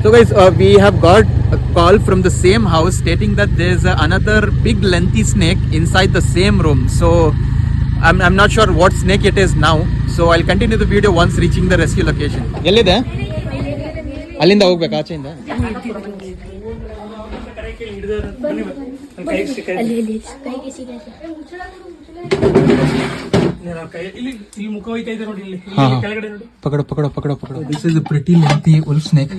So guys, we have got a call from the same house stating that there's another big lengthy snake inside the same room. So I'm not sure what snake it is now. So I'll continue the video once reaching the rescue location. ಎಲ್ಲಿದೆ? ಅಲ್ಲಿಂದ ಹೋಗ್ಬೇಕು ಆಚೆಯಿಂದ. ಪಕಡೋ. This is a pretty lengthy wolf snake.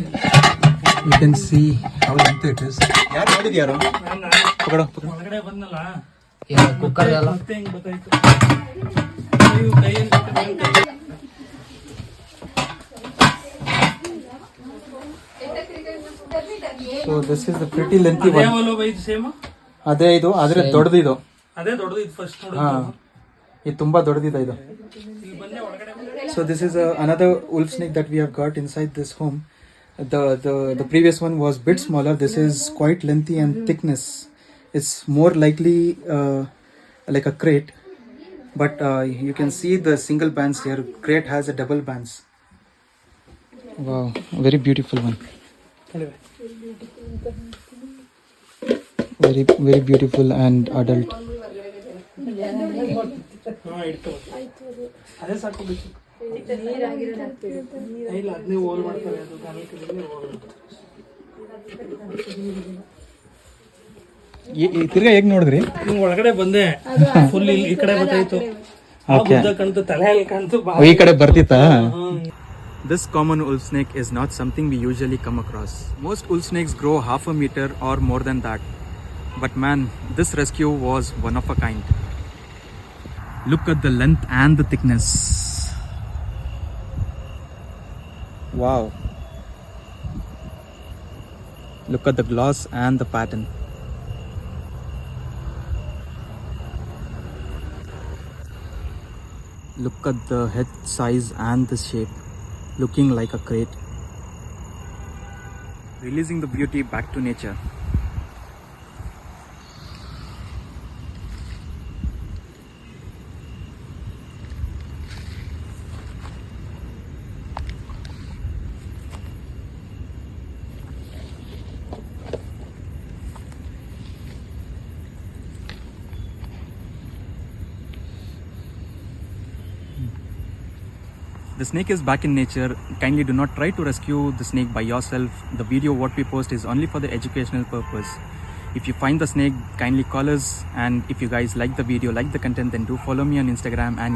You can see how lengthy it is. ಯಾರು ನೋಡಿದ್ಯಾರು? ಪಕಡೋ. ಒಳಗಡೆ ಬಂದಲ್ಲ. Cooker ಎಲ್ಲ. ಮತ್ತೆ ಹೆಂಗ್ ಗೊತ್ತಾಯ್ತು? So this is a pretty lengthy one. ಅದೇ ಇದು ಆದ್ರೆ ದೊಡ್ಡದಿದು. ಅದೇ ದೊಡ್ಡದಿದು ಫಸ್ಟ್ ನೋಡಿದ್ದು. ಇದು ತುಂಬಾ ದೊಡ್ಡದಿದೆ ಇದು. So this is another wolf snake that we have got inside this home. The previous one was bit smaller. This is quite lengthy and thickness. It's more likely like a crate, but you can see the single bands here. Crate has a double bands. Wow, very beautiful one. Very beautiful and adult. ತಿರ್ಗಾ ಹೇಗ್ ನೋಡಿದ್ರಿ? ಒಳಗಡೆ ಬಂದೆ, full ಈ ಕಡೆ ಬರ್ತಾಯಿತ್ತು, ಈ ಕಡೆ ಬರ್ತಿತ್ತಾ? This common wolf snake is not something we usually come across. Most wolf snakes grow half a meter or more than that. But man, this rescue was one of a kind. Look at the length and the thickness. Wow. Look at the gloss and the pattern. Look at the head size and the shape, looking like a crate. Releasing the beauty back to nature. The snake is back in nature. Kindly do not try to rescue the snake by yourself. The video what we post is only for the educational purpose. If you find the snake, kindly call us, and if you guys like the video, like the content, then do follow me on Instagram and